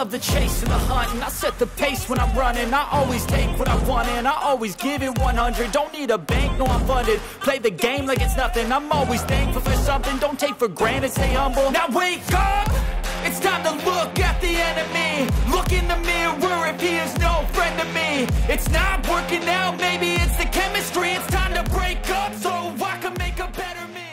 love the chase and the hunt, and I set the pace when I'm running. I always take what I want and I always give it 100. Don't need a bank, no I'm funded. Play the game like it's nothing. I'm always thankful for something. Don't take for granted, stay humble. Now wake up! It's time to look at the enemy. Look in the mirror if he is no friend to me. It's not working out, maybe it's the chemistry. It's time to break up so I can make a better me.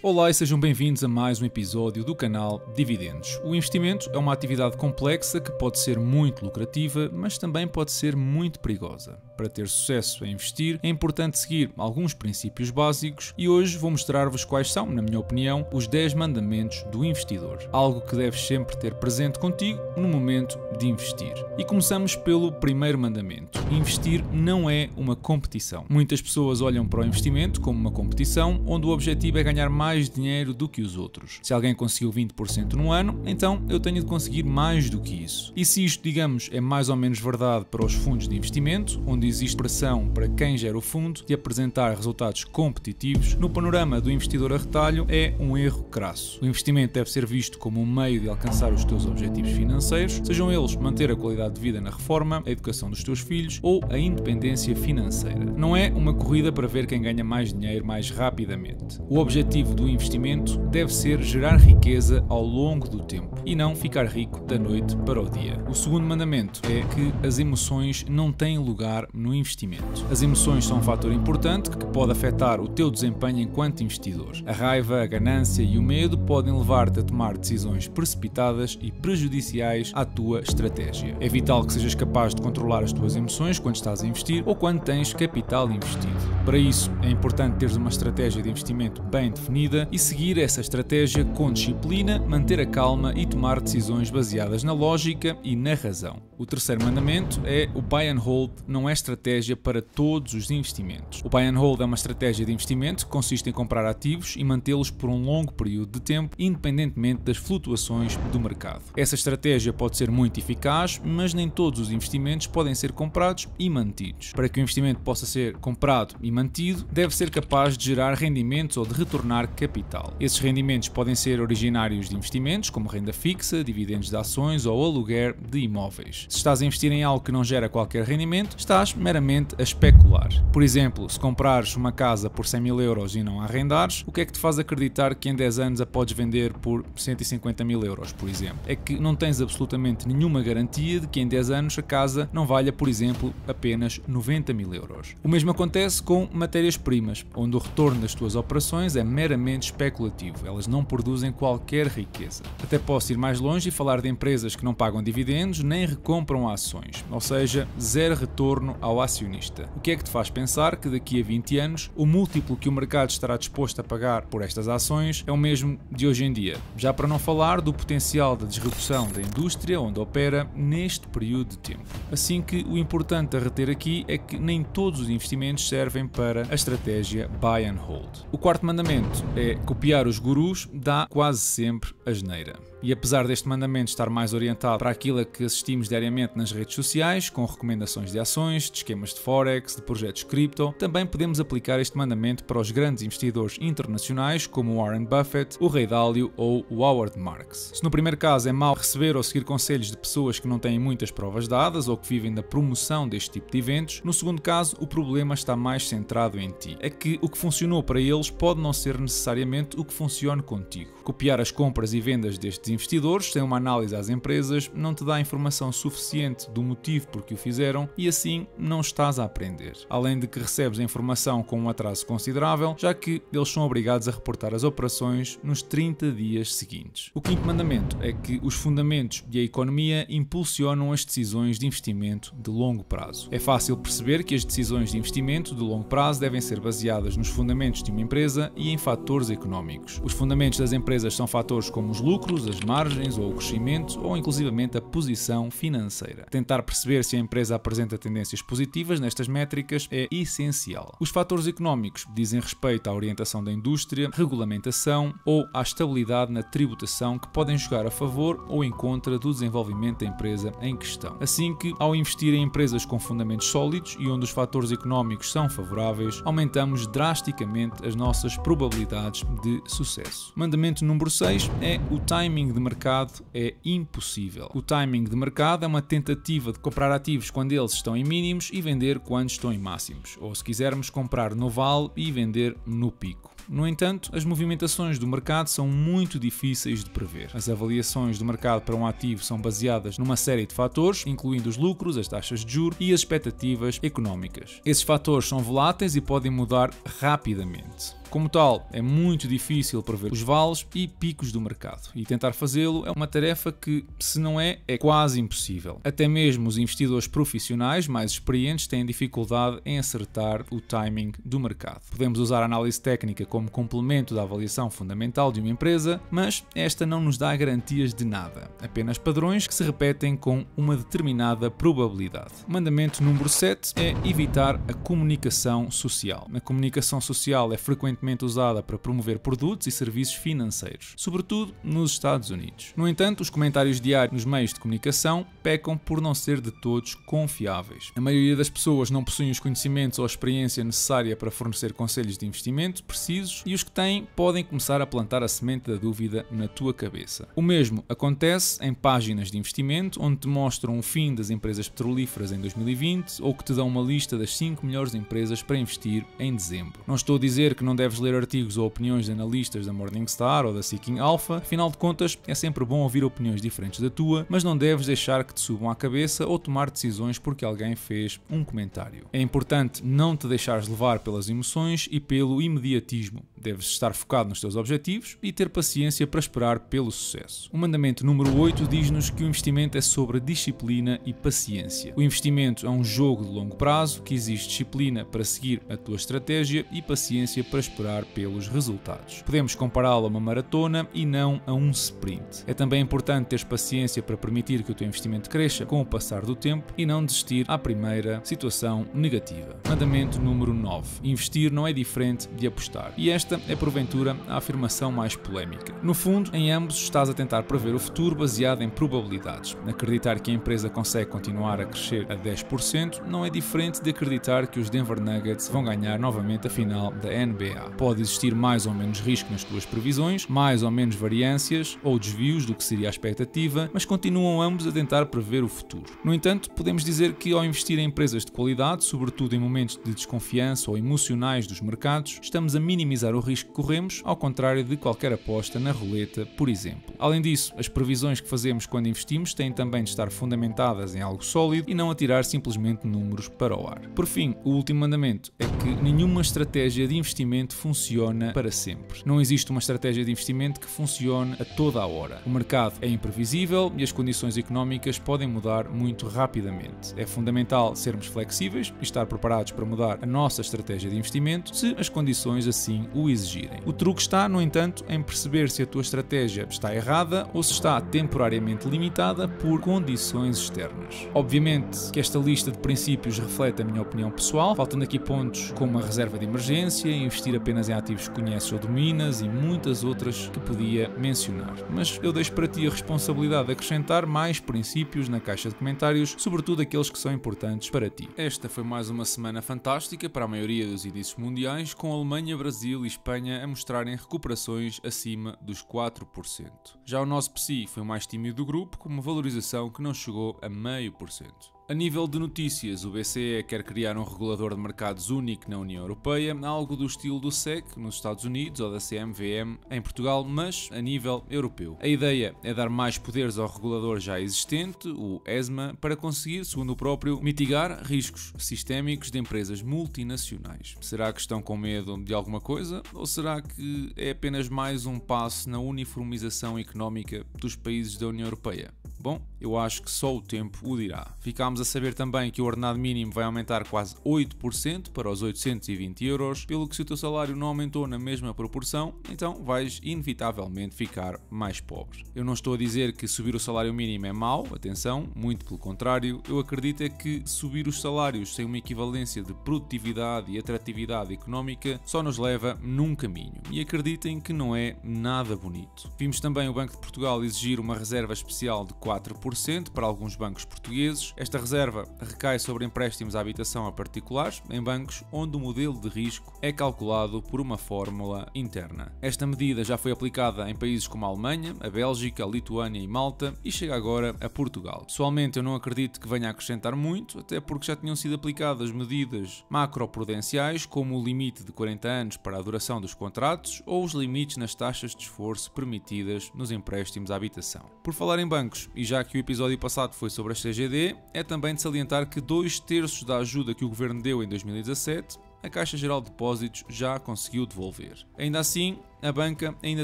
Olá e sejam bem-vindos a mais um episódio do canal Dividendos. O investimento é uma atividade complexa que pode ser muito lucrativa, mas também pode ser muito perigosa. Para ter sucesso a investir, é importante seguir alguns princípios básicos e hoje vou mostrar-vos quais são, na minha opinião, os 10 mandamentos do investidor. Algo que deves sempre ter presente contigo no momento de investir. E começamos pelo primeiro mandamento. Investir não é uma competição. Muitas pessoas olham para o investimento como uma competição, onde o objetivo é ganhar mais dinheiro do que os outros. Se alguém conseguiu 20% no ano, então eu tenho de conseguir mais do que isso. E se isto, digamos, é mais ou menos verdade para os fundos de investimento, onde existe pressão para quem gera o fundo de apresentar resultados competitivos, no panorama do investidor a retalho é um erro crasso. O investimento deve ser visto como um meio de alcançar os teus objetivos financeiros, sejam eles manter a qualidade de vida na reforma, a educação dos teus filhos ou a independência financeira. Não é uma corrida para ver quem ganha mais dinheiro mais rapidamente. O objetivo do investimento deve ser gerar riqueza ao longo do tempo e não ficar rico da noite para o dia. O segundo mandamento é que as emoções não têm lugar no investimento. As emoções são um fator importante que pode afetar o teu desempenho enquanto investidor. A raiva, a ganância e o medo podem levar-te a tomar decisões precipitadas e prejudiciais à tua estratégia. É vital que sejas capaz de controlar as tuas emoções quando estás a investir ou quando tens capital investido. Para isso, é importante teres uma estratégia de investimento bem definida e seguir essa estratégia com disciplina, manter a calma e tomar decisões baseadas na lógica e na razão. O terceiro mandamento é o buy and hold não é estratégia para todos os investimentos. O buy and hold é uma estratégia de investimento que consiste em comprar ativos e mantê-los por um longo período de tempo, independentemente das flutuações do mercado. Essa estratégia pode ser muito eficaz, mas nem todos os investimentos podem ser comprados e mantidos. Para que o investimento possa ser comprado e mantido, deve ser capaz de gerar rendimentos ou de retornar capital. Esses rendimentos podem ser originários de investimentos, como renda fixa, dividendos de ações ou aluguer de imóveis. Se estás a investir em algo que não gera qualquer rendimento, estás meramente a especular. Por exemplo, se comprares uma casa por 100 mil euros e não a arrendares, o que é que te faz acreditar que em 10 anos a podes vender por 150 mil euros, por exemplo? É que não tens absolutamente nenhuma garantia de que em 10 anos a casa não valha, por exemplo, apenas 90 mil euros. O mesmo acontece com matérias-primas, onde o retorno das tuas operações é meramente especulativo, elas não produzem qualquer riqueza. Até posso ir mais longe e falar de empresas que não pagam dividendos nem recompram ações, ou seja, zero retorno ao acionista. O que é que te faz pensar que daqui a 20 anos o múltiplo que o mercado estará disposto a pagar por estas ações é o mesmo de hoje em dia? Já para não falar do potencial da disrupção da indústria onde opera neste período de tempo. Assim que o importante a reter aqui é que nem todos os investimentos servem para a estratégia buy and hold. O quarto mandamento é copiar os gurus dá quase sempre asneira. E apesar deste mandamento estar mais orientado para aquilo a que assistimos diariamente nas redes sociais, com recomendações de ações, de esquemas de forex, de projetos cripto, também podemos aplicar este mandamento para os grandes investidores internacionais como Warren Buffett, o Ray Dalio ou o Howard Marks. Se no primeiro caso é mau receber ou seguir conselhos de pessoas que não têm muitas provas dadas ou que vivem da promoção deste tipo de eventos, no segundo caso o problema está mais centrado em ti. É que o que funcionou para eles pode não ser necessariamente o que funciona contigo. Copiar as compras e vendas destes investidores sem uma análise às empresas não te dá informação suficiente do motivo por que o fizeram e assim não estás a aprender. Além de que recebes a informação com um atraso considerável, já que eles são obrigados a reportar as operações nos 30 dias seguintes. O quinto mandamento é que os fundamentos e a economia impulsionam as decisões de investimento de longo prazo. É fácil perceber que as decisões de investimento de longo prazo devem ser baseadas nos fundamentos de uma empresa e em fatores económicos. Os fundamentos das empresas são fatores como os lucros, as margens ou o crescimento ou inclusivamente a posição financeira. Tentar perceber se a empresa apresenta tendências positivas nestas métricas é essencial. Os fatores económicos dizem respeito à orientação da indústria, regulamentação ou à estabilidade na tributação que podem jogar a favor ou em contra do desenvolvimento da empresa em questão. Assim que, ao investir em empresas com fundamentos sólidos e onde os fatores económicos são favoráveis, aumentamos drasticamente as nossas probabilidades de sucesso. Mandamento número 6 é o timing timing de mercado é impossível. O timing de mercado é uma tentativa de comprar ativos quando eles estão em mínimos e vender quando estão em máximos, ou se quisermos comprar no vale e vender no pico. No entanto, as movimentações do mercado são muito difíceis de prever. As avaliações do mercado para um ativo são baseadas numa série de fatores, incluindo os lucros, as taxas de juros e as expectativas económicas. Esses fatores são voláteis e podem mudar rapidamente. Como tal, é muito difícil prever os vales e picos do mercado, e tentar fazê-lo é uma tarefa que, se não é quase impossível. Até mesmo os investidores profissionais mais experientes têm dificuldade em acertar o timing do mercado. Podemos usar a análise técnica como complemento da avaliação fundamental de uma empresa, mas esta não nos dá garantias de nada, apenas padrões que se repetem com uma determinada probabilidade. O mandamento número 7 é evitar a comunicação social. A comunicação social é frequentemente usada para promover produtos e serviços financeiros, sobretudo nos Estados Unidos. No entanto, os comentários diários nos meios de comunicação pecam por não ser de todos confiáveis. A maioria das pessoas não possuem os conhecimentos ou a experiência necessária para fornecer conselhos de investimento precisos, e os que têm podem começar a plantar a semente da dúvida na tua cabeça. O mesmo acontece em páginas de investimento onde te mostram o fim das empresas petrolíferas em 2020 ou que te dão uma lista das 5 melhores empresas para investir em dezembro. Não estou a dizer que não deves ler artigos ou opiniões de analistas da Morningstar ou da Seeking Alpha, afinal de contas é sempre bom ouvir opiniões diferentes da tua, mas não deves deixar que te subam à cabeça ou tomar decisões porque alguém fez um comentário. É importante não te deixares levar pelas emoções e pelo imediatismo. Deves estar focado nos teus objetivos e ter paciência para esperar pelo sucesso. O mandamento número 8 diz-nos que o investimento é sobre disciplina e paciência. O investimento é um jogo de longo prazo que exige disciplina para seguir a tua estratégia e paciência para esperar pelos resultados. Podemos compará-lo a uma maratona e não a um sprint. É também importante teres paciência para permitir que o teu investimento cresça com o passar do tempo e não desistir à primeira situação negativa. Mandamento número 9. Investir não é diferente de apostar. E esta é porventura a afirmação mais polémica. No fundo, em ambos estás a tentar prever o futuro baseado em probabilidades. Acreditar que a empresa consegue continuar a crescer a 10% não é diferente de acreditar que os Denver Nuggets vão ganhar novamente a final da NBA. Pode existir mais ou menos risco nas tuas previsões, mais ou menos variâncias ou desvios do que seria a expectativa, mas continuam ambos a tentar prever o futuro. No entanto, podemos dizer que ao investir em empresas de qualidade, sobretudo em momentos de desconfiança ou emocionais dos mercados, estamos a minimizar o risco que corremos, ao contrário de qualquer aposta na roleta, por exemplo. Além disso, as previsões que fazemos quando investimos têm também de estar fundamentadas em algo sólido e não atirar simplesmente números para o ar. Por fim, o último mandamento é que nenhuma estratégia de investimento funciona para sempre. Não existe uma estratégia de investimento que funcione a toda a hora. O mercado é imprevisível e as condições económicas podem mudar muito rapidamente. É fundamental sermos flexíveis e estar preparados para mudar a nossa estratégia de investimento se as condições assim o exigirem. O truque está, no entanto, em perceber se a tua estratégia está errada ou se está temporariamente limitada por condições externas. Obviamente que esta lista de princípios reflete a minha opinião pessoal, faltando aqui pontos como a reserva de emergência, investir apenas em ativos que conheces ou dominas e muitas outras que podia mencionar. Mas eu deixo para ti a responsabilidade de acrescentar mais princípios na caixa de comentários, sobretudo aqueles que são importantes para ti. Esta foi mais uma semana fantástica para a maioria dos índices mundiais, com a Alemanha, Brasil e Espanha a mostrarem recuperações acima dos 4%. Já o nosso PSI foi o mais tímido do grupo, com uma valorização que não chegou a 0,5%. A nível de notícias, o BCE quer criar um regulador de mercados único na União Europeia, algo do estilo do SEC nos Estados Unidos ou da CMVM em Portugal, mas a nível europeu. A ideia é dar mais poderes ao regulador já existente, o ESMA, para conseguir, segundo o próprio, mitigar riscos sistémicos de empresas multinacionais. Será que estão com medo de alguma coisa ou será que é apenas mais um passo na uniformização económica dos países da União Europeia? Bom, eu acho que só o tempo o dirá. Ficámos a saber também que o ordenado mínimo vai aumentar quase 8% para os 820 euros, pelo que se o teu salário não aumentou na mesma proporção, então vais inevitavelmente ficar mais pobre. Eu não estou a dizer que subir o salário mínimo é mau, atenção, muito pelo contrário, eu acredito é que subir os salários sem uma equivalência de produtividade e atratividade económica só nos leva num caminho, e acreditem que não é nada bonito. Vimos também o Banco de Portugal exigir uma reserva especial de 4 4% para alguns bancos portugueses. Esta reserva recai sobre empréstimos à habitação a particulares, em bancos onde o modelo de risco é calculado por uma fórmula interna. Esta medida já foi aplicada em países como a Alemanha, a Bélgica, a Lituânia e Malta e chega agora a Portugal. Pessoalmente, eu não acredito que venha a acrescentar muito, até porque já tinham sido aplicadas medidas macroprudenciais, como o limite de 40 anos para a duração dos contratos ou os limites nas taxas de esforço permitidas nos empréstimos à habitação. Por falar em bancos, e já que o episódio passado foi sobre a CGD, é também de salientar que 2/3 da ajuda que o governo deu em 2017, a Caixa Geral de Depósitos já conseguiu devolver. Ainda assim, a banca ainda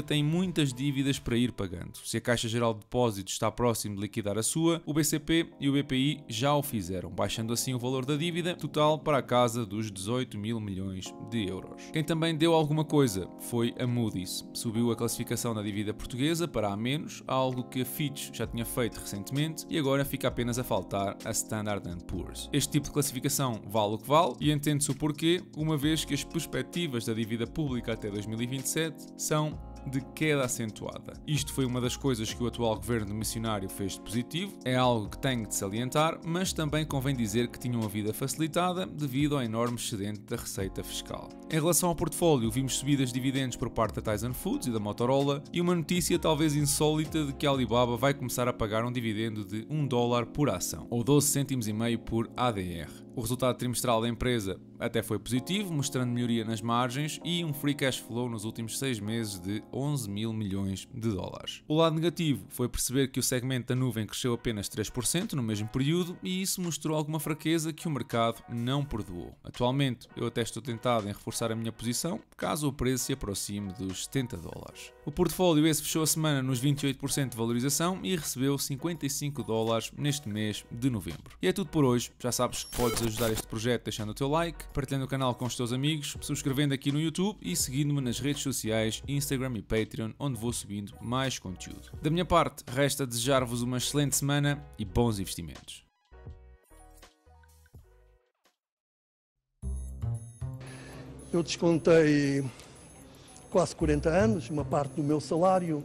tem muitas dívidas para ir pagando. Se a Caixa Geral de Depósitos está próximo de liquidar a sua, o BCP e o BPI já o fizeram, baixando assim o valor da dívida total para a casa dos 18 mil milhões de euros. Quem também deu alguma coisa foi a Moody's. Subiu a classificação da dívida portuguesa para A-, algo que a Fitch já tinha feito recentemente e agora fica apenas a faltar a Standard & Poor's. Este tipo de classificação vale o que vale e entende-se o porquê, uma vez que as perspectivas da dívida pública até 2027 são de queda acentuada. Isto foi uma das coisas que o atual governo missionário fez de positivo, é algo que tenho de salientar, mas também convém dizer que tinham a vida facilitada devido ao enorme excedente da receita fiscal. Em relação ao portfólio, vimos subidas de dividendos por parte da Tyson Foods e da Motorola e uma notícia talvez insólita de que a Alibaba vai começar a pagar um dividendo de $1 por ação, ou 12 cêntimos e meio por ADR. O resultado trimestral da empresa até foi positivo, mostrando melhoria nas margens e um free cash flow nos últimos 6 meses de 11 mil milhões de dólares. O lado negativo foi perceber que o segmento da nuvem cresceu apenas 3% no mesmo período e isso mostrou alguma fraqueza que o mercado não perdoou. Atualmente, eu até estou tentado em reforçar a minha posição, caso o preço se aproxime dos $70. O portfólio esse fechou a semana nos 28% de valorização e recebeu $55 neste mês de novembro. E é tudo por hoje. Já sabes que podes ajudar este projeto deixando o teu like, partilhando o canal com os teus amigos, subscrevendo aqui no YouTube e seguindo-me nas redes sociais, Instagram e Patreon, onde vou subindo mais conteúdo. Da minha parte, resta desejar-vos uma excelente semana e bons investimentos. Eu descontei quase 40 anos, uma parte do meu salário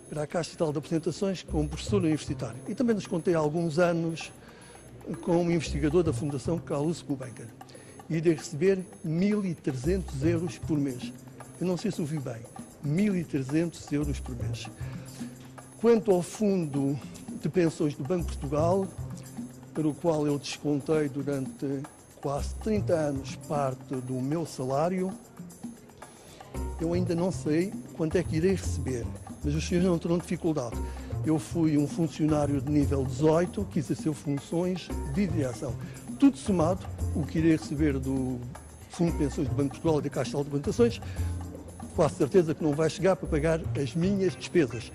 para a Caixa Geral de Apresentações como professor universitário. E também descontei alguns anos como investigador da Fundação Carlos Gulbenkian. E irei receber 1.300 euros por mês. Eu não sei se ouvi bem, 1.300 euros por mês. Quanto ao fundo de pensões do Banco de Portugal, para o qual eu descontei durante quase 30 anos parte do meu salário, eu ainda não sei quanto é que irei receber, mas os senhores não terão dificuldade. Eu fui um funcionário de nível 18 que exerceu funções de direção. Tudo somado, o que irei receber do Fundo de Pensões do Banco de Portugal e da Caixa de Alimentações, quase certeza que não vai chegar para pagar as minhas despesas.